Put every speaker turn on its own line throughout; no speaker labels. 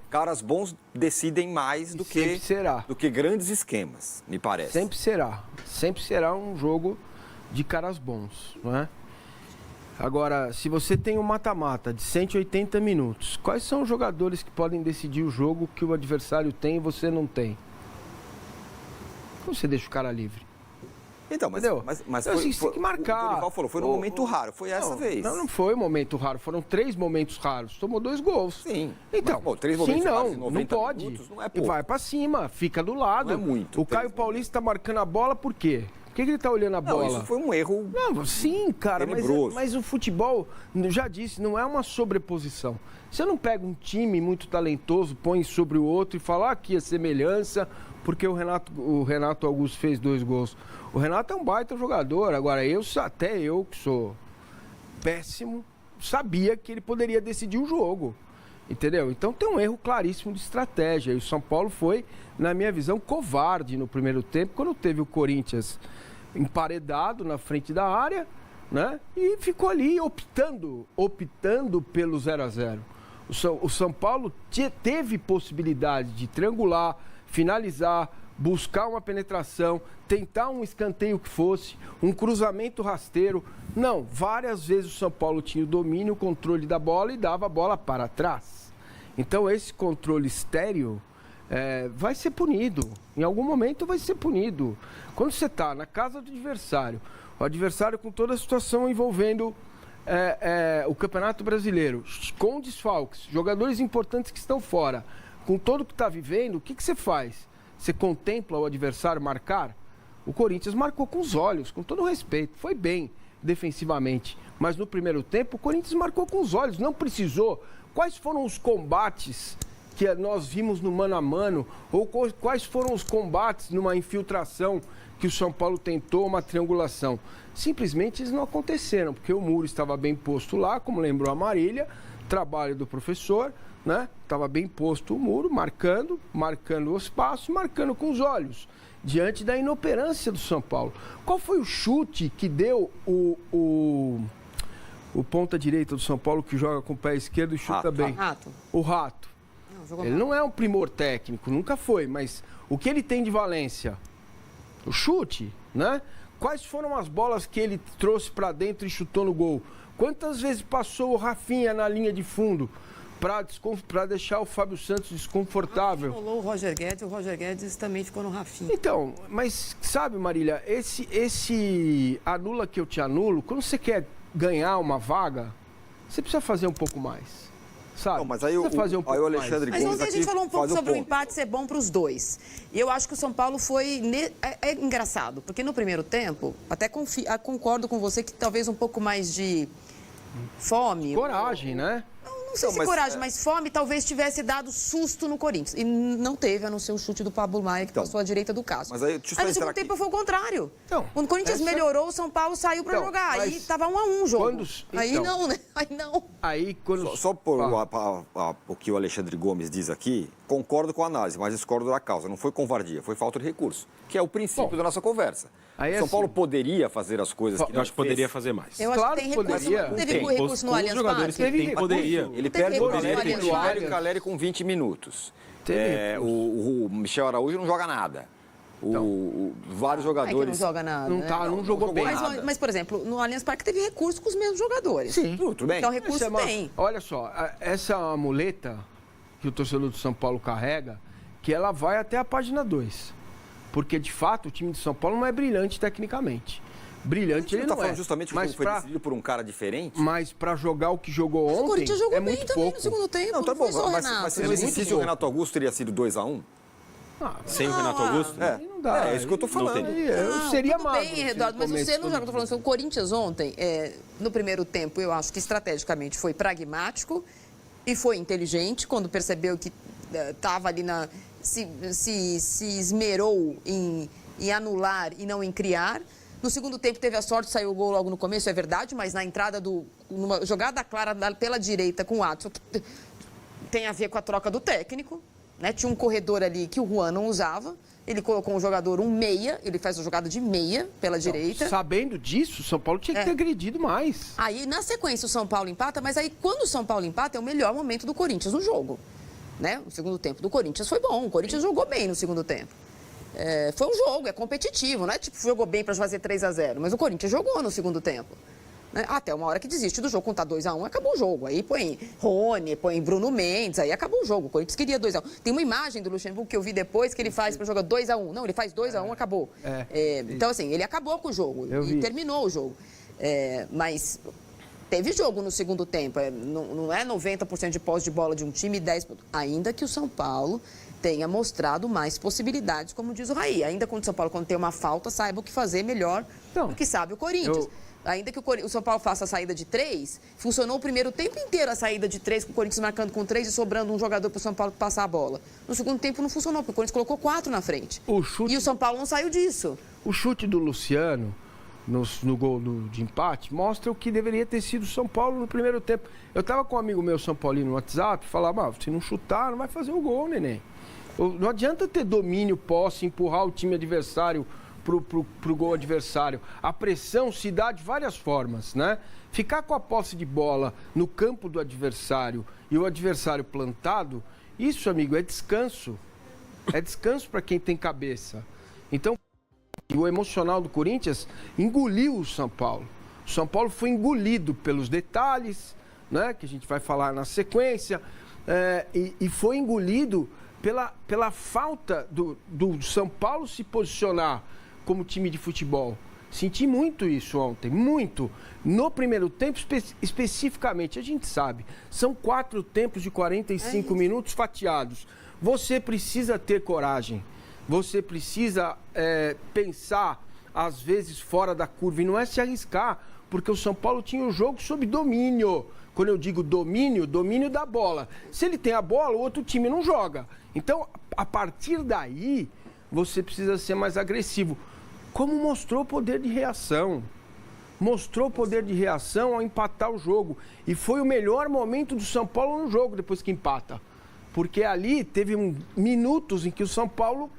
Caras bons decidem mais do que grandes esquemas, me parece.
Sempre será. Sempre será um jogo de caras bons, não é? Agora, se você tem um mata-mata de 180 minutos, quais são os jogadores que podem decidir o jogo que o adversário tem e você não tem? Como você deixa o cara livre?
Então, mas
você tem que marcar.
O Dorival falou, foi num momento raro, foi essa vez.
Não foi um momento raro, foram 3 momentos raros. Tomou 2 gols.
Sim.
Então,
mas, 3 momentos raros em 90
não pode.
Minutos, não é
e vai pra cima, fica do lado.
Não é muito.
O Caio Paulista tá marcando a bola por quê? Por que ele tá olhando a bola?
Isso foi um erro.
Não, sim, cara, mas o futebol, já disse, não é uma sobreposição. Você não pega um time muito talentoso, põe sobre o outro e fala aqui a semelhança, porque o Renato Augusto fez 2 gols. O Renato é um baita jogador. Agora, até eu que sou péssimo, sabia que ele poderia decidir o jogo. Entendeu? Então tem um erro claríssimo de estratégia. E o São Paulo foi, na minha visão, covarde no primeiro tempo, quando teve o Corinthians emparedado na frente da área, né? E ficou ali optando pelo 0-0. O São Paulo teve possibilidade de triangular, finalizar, buscar uma penetração, tentar um escanteio que fosse, um cruzamento rasteiro. Não, várias vezes o São Paulo tinha o domínio, o controle da bola e dava a bola para trás. Então esse controle estéril vai ser punido. Em algum momento vai ser punido. Quando você está na casa do adversário, o adversário com toda a situação envolvendo o Campeonato Brasileiro, com desfalques, jogadores importantes que estão fora, com todo o que está vivendo, o que você faz? Você contempla o adversário marcar? O Corinthians marcou com os olhos, com todo o respeito. Foi bem defensivamente. Mas no primeiro tempo, o Corinthians marcou com os olhos. Não precisou. Quais foram os combates que nós vimos no mano a mano? Ou quais foram os combates numa infiltração que o São Paulo tentou, uma triangulação? Simplesmente eles não aconteceram, porque o muro estava bem posto lá, como lembrou a Marília, trabalho do professor, né? Estava bem posto o muro, marcando o espaço, marcando com os olhos, diante da inoperância do São Paulo. Qual foi o chute que deu o ponta direita do São Paulo, que joga com o pé esquerdo e chuta bem? O Rato. Ele não é um primor técnico, nunca foi, mas o que ele tem de valência? O chute, né? Quais foram as bolas que ele trouxe para dentro e chutou no gol? Quantas vezes passou o Rafinha na linha de fundo para deixar o Fábio Santos desconfortável?
Rolou o Roger Guedes também ficou no Rafinha.
Então, mas sabe, Marília, esse anula que eu te anulo, quando você quer ganhar uma vaga, você precisa fazer um pouco mais. Sabe?
Não, mas aí o Alexandre Gomes.
Mas ontem a gente falou um pouco sobre o empate ser bom para os dois. E eu acho que o São Paulo foi. É engraçado, porque no primeiro tempo, até concordo com você que talvez um pouco mais de fome.
Coragem, né?
Não sei se coragem, mas fome talvez tivesse dado susto no Corinthians. E não teve, a não ser o chute do Pablo Maia, que passou à direita do Cássio.
Mas aí,
no segundo tempo foi o contrário. Então, quando o Corinthians melhorou, o São Paulo saiu para jogar. Aí estava 1-1 o jogo. Aí não, né? Aí não.
Aí, quando...
Só por o que o Alexandre Gomes diz aqui, concordo com a análise, mas discordo da causa. Não foi covardia, foi falta de recurso, que é o princípio da nossa conversa. São Paulo poderia fazer as coisas que
eu acho que poderia fazer mais.
Eu acho que tem recurso. Não teve recurso no Allianz Parque?
Poderia.
Ele perde o Caleri com 20 minutos. O Michel Araújo não joga nada. Vários jogadores...
não joga nada.
Não jogou bem.
Mas, por exemplo, no Allianz Parque teve recurso com os mesmos jogadores.
Sim.
Tudo bem.
Então, recurso tem.
Olha só, essa é uma muleta que o torcedor do São Paulo carrega, que ela vai até a página 2. Porque, de fato, o time de São Paulo não é brilhante tecnicamente. Brilhante ele não
falando justamente que o jogo foi decidido por um cara diferente?
Mas para jogar o que jogou ontem,
o Corinthians jogou bem
muito
também
pouco.
no segundo tempo.
Não, tá bom, mas se não existisse o Renato Augusto, teria sido 2-1?
Sem o Renato Augusto?
Não dá.
É isso que eu tô falando.
Eu seria
tudo bem, Eduardo, mas você não joga. Eu tô falando assim, o Corinthians ontem, no primeiro tempo, eu acho que estrategicamente foi pragmático e foi inteligente quando percebeu que estava ali se esmerou em anular e não em criar. No segundo tempo teve a sorte, saiu o gol logo no começo, é verdade, mas na entrada numa jogada clara pela direita com o Adson, tem a ver com a troca do técnico. né? Tinha um corredor ali que o Juan não usava. Ele colocou um jogador, um meia, ele faz uma jogada de meia pela direita.
Sabendo disso, o São Paulo tinha que ter agredido mais.
Aí, na sequência, o São Paulo empata, mas aí, quando o São Paulo empata, é o melhor momento do Corinthians no jogo. Né? O segundo tempo do Corinthians foi bom, o Corinthians jogou bem no segundo tempo. Foi um jogo, é competitivo, não é tipo, jogou bem para fazer 3-0, mas o Corinthians jogou no segundo tempo. Né? Até uma hora que desiste do jogo, contar 2-1, acabou o jogo. Aí põe Rony, põe Bruno Mendes, aí acabou o jogo. O Corinthians queria 2-1. Tem uma imagem do Luxemburgo que eu vi depois que ele faz para jogar 2-1. Não, ele faz 2-1, acabou. Então, assim, ele acabou com o jogo e terminou o jogo. Mas teve jogo no segundo tempo. Não é 90% de posse de bola de um time e 10%. Ainda que o São Paulo tenha mostrado mais possibilidades, como diz o Raí. Ainda quando o São Paulo, quando tem uma falta, saiba o que fazer melhor do que sabe o Corinthians. Ainda que o São Paulo faça a saída de 3, funcionou o primeiro tempo inteiro a saída de 3, com o Corinthians marcando com 3 e sobrando um jogador para o São Paulo passar a bola. No segundo tempo não funcionou, porque o Corinthians colocou 4 na frente. E o São Paulo não saiu disso.
O chute do Luciano no gol de empate mostra o que deveria ter sido o São Paulo no primeiro tempo. Eu estava com um amigo meu, São Paulino, no WhatsApp, falava, se não chutar, não vai fazer o gol, neném. Não adianta ter domínio, posse, empurrar o time adversário pro gol adversário. A pressão se dá de várias formas, né? Ficar com a posse de bola no campo do adversário e o adversário plantado, isso, amigo, é descanso. É descanso para quem tem cabeça. Então, o emocional do Corinthians engoliu o São Paulo. O São Paulo foi engolido pelos detalhes, né? Que a gente vai falar na sequência, e foi engolido pela falta do São Paulo se posicionar como time de futebol. Senti muito isso ontem, muito. No primeiro tempo, especificamente, a gente sabe, são 4 tempos de 45 minutos fatiados. Você precisa ter coragem, você precisa pensar, às vezes, fora da curva, e não é se arriscar, porque o São Paulo tinha o jogo sob domínio. Quando eu digo domínio, domínio da bola. Se ele tem a bola, o outro time não joga. Então, a partir daí, você precisa ser mais agressivo. Como mostrou poder de reação. Mostrou poder de reação ao empatar o jogo. E foi o melhor momento do São Paulo no jogo, depois que empata. Porque ali teve minutos em que o São Paulo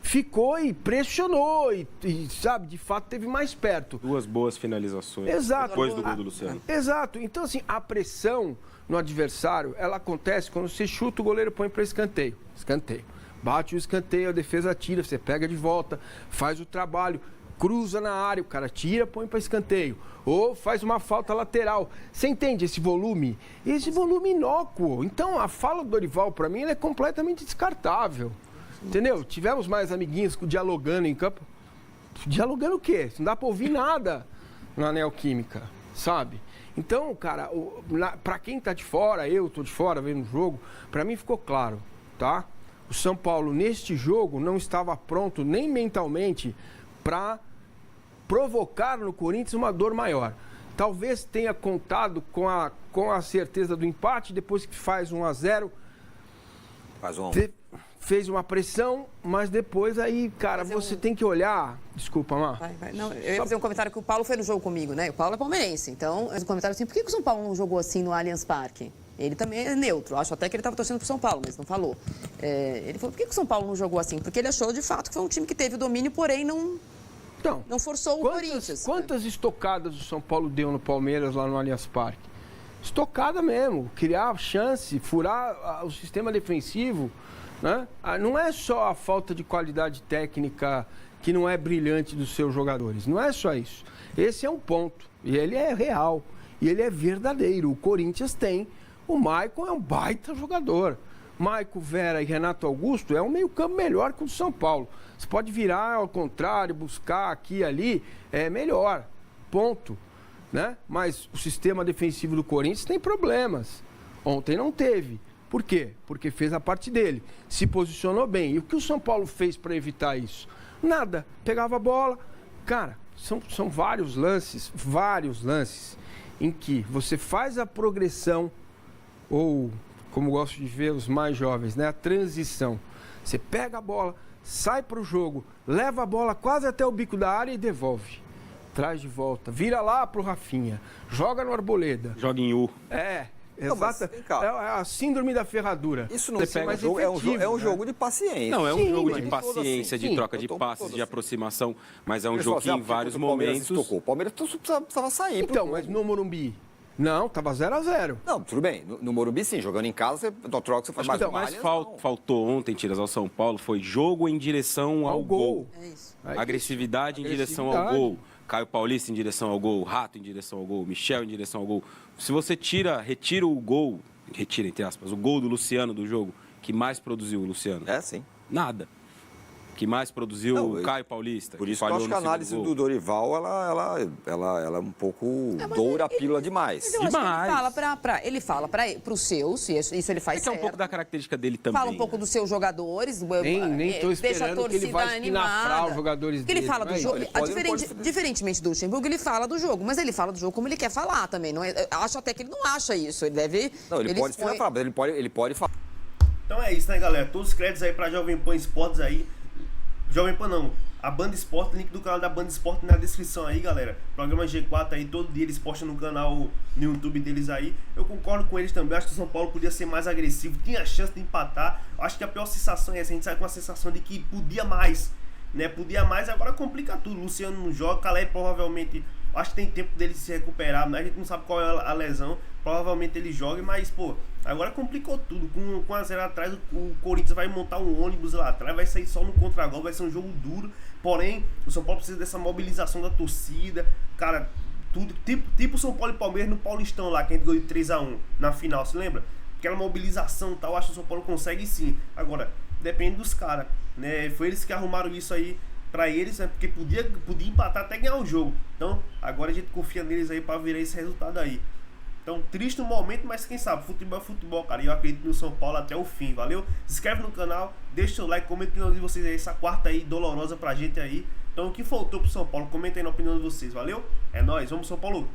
ficou e pressionou. E sabe, de fato, teve mais perto.
2 boas finalizações.
Exato.
Depois do gol do Luciano.
Exato. Então, assim, a pressão no adversário, ela acontece quando você chuta, o goleiro põe para escanteio. Escanteio. Bate o escanteio, a defesa tira, você pega de volta, faz o trabalho, cruza na área, o cara tira, põe para escanteio. Ou faz uma falta lateral. Você entende esse volume? Esse volume inócuo. Então, a fala do Dorival, para mim, ela é completamente descartável. Entendeu? Tivemos mais amiguinhos dialogando em campo. Dialogando o quê? Não dá para ouvir nada na Neoquímica, sabe? Então, cara, para quem tá de fora, eu tô de fora vendo o jogo, para mim ficou claro, tá? O São Paulo, neste jogo, não estava pronto nem mentalmente para provocar no Corinthians uma dor maior. Talvez tenha contado com a certeza do empate, depois que faz 1-0.
Faz um.
Fez uma pressão, mas depois aí, cara, você tem que olhar... Desculpa, Mar.
Vai. Não, eu ia fazer um comentário que o Paulo foi no jogo comigo, né? O Paulo é palmeirense, então, um comentário assim, por que o São Paulo não jogou assim no Allianz Parque? Ele também é neutro, acho até que ele estava torcendo pro São Paulo, mas não falou. Ele falou, por que o São Paulo não jogou assim? Porque ele achou, de fato, que foi um time que teve o domínio, porém não forçou o Corinthians.
Quantas estocadas o São Paulo deu no Palmeiras lá no Allianz Parque? Estocada mesmo, criar chance, furar o sistema defensivo, né? Não é só a falta de qualidade técnica que não é brilhante dos seus jogadores, não é só isso. Esse é um ponto, e ele é real, e ele é verdadeiro. O Corinthians tem, o Maicon é um baita jogador. Maicon, Vera e Renato Augusto é um meio-campo melhor que o do São Paulo. Você pode virar ao contrário, buscar aqui e ali, é melhor, ponto. Né? Mas o sistema defensivo do Corinthians tem problemas. Ontem não teve. Por quê? Porque fez a parte dele. Se posicionou bem. E o que o São Paulo fez para evitar isso? Nada. Pegava a bola. Cara, são vários lances em que você faz a progressão, ou, como gosto de ver os mais jovens, né? A transição. Você pega a bola, sai para o jogo, leva a bola quase até o bico da área e devolve. Traz de volta, vira lá pro Rafinha, joga no Arboleda.
Joga em U.
Exato. É a síndrome da ferradura.
Isso não é um jogo de paciência.
Não, é um jogo de paciência, de troca de passes, de aproximação, mas é um jogo que em vários momentos...
O Palmeiras precisava sair.
Então, mas no Morumbi... Não, tava 0-0.
Não, tudo bem. No Morumbi, sim. Jogando em casa, você troca, você faz mais
uma. Mas faltou ontem, Tiras, ao São Paulo, foi jogo em direção ao gol.
É isso.
Agressividade em direção ao gol. Caio Paulista em direção ao gol, Rato em direção ao gol, Michel em direção ao gol. Se você retira o gol, entre aspas, o gol do Luciano do jogo, que mais produziu o Luciano?
Sim.
Nada. Que mais produziu o Caio Paulista.
Por isso que eu acho que a análise do Dorival, ela é um pouco doura a pílula demais.
Ele fala para os seus, isso ele faz certo.
É um pouco da característica dele também.
Fala um pouco dos seus jogadores.
Nem estou esperando que ele vai esquinafrar os jogadores dele.
Ele fala do jogo. Diferentemente do Luxemburgo, ele fala do jogo. Mas ele fala do jogo como ele quer falar também. Não é, acho até que ele não acha isso. Ele deve...
Não, ele pode esquinafrar, mas ele pode falar.
Então é isso, né, galera? Todos os créditos aí para Jovem Pan Esportes aí. Jovem Pan não, a Banda Esporte, link do canal da Banda Esporte na descrição aí, galera. Programa G4 aí, todo dia eles postam no canal, no YouTube deles aí. Eu concordo com eles também, acho que o São Paulo podia ser mais agressivo, tinha chance de empatar. Acho que a pior sensação é essa, a gente sai com a sensação de que podia mais, né? Podia mais, agora complica tudo. Luciano não joga, Caleb provavelmente, acho que tem tempo dele se recuperar, mas a gente não sabe qual é a lesão. Provavelmente ele joga, mas, pô, agora complicou tudo. Com a 0 atrás, o Corinthians vai montar um ônibus lá atrás, vai sair só no contra-gol, vai ser um jogo duro. Porém, o São Paulo precisa dessa mobilização da torcida. Cara, tudo tipo São Paulo e Palmeiras no Paulistão lá, que a gente ganhou de 3-1 na final, se lembra? Aquela mobilização e tal, acho que o São Paulo consegue sim. Agora, depende dos caras, né? Foi eles que arrumaram isso aí pra eles, né? Porque podia empatar até ganhar o jogo. Então, agora a gente confia neles aí pra virar esse resultado aí. Então, triste no momento, mas quem sabe, futebol é futebol, cara. E eu acredito no São Paulo até o fim, valeu? Se inscreve no canal, deixa o seu like, comenta a opinião de vocês aí, essa quarta aí, dolorosa pra gente aí. Então, o que faltou pro São Paulo? Comenta aí na opinião de vocês, valeu? É nóis, vamos São Paulo!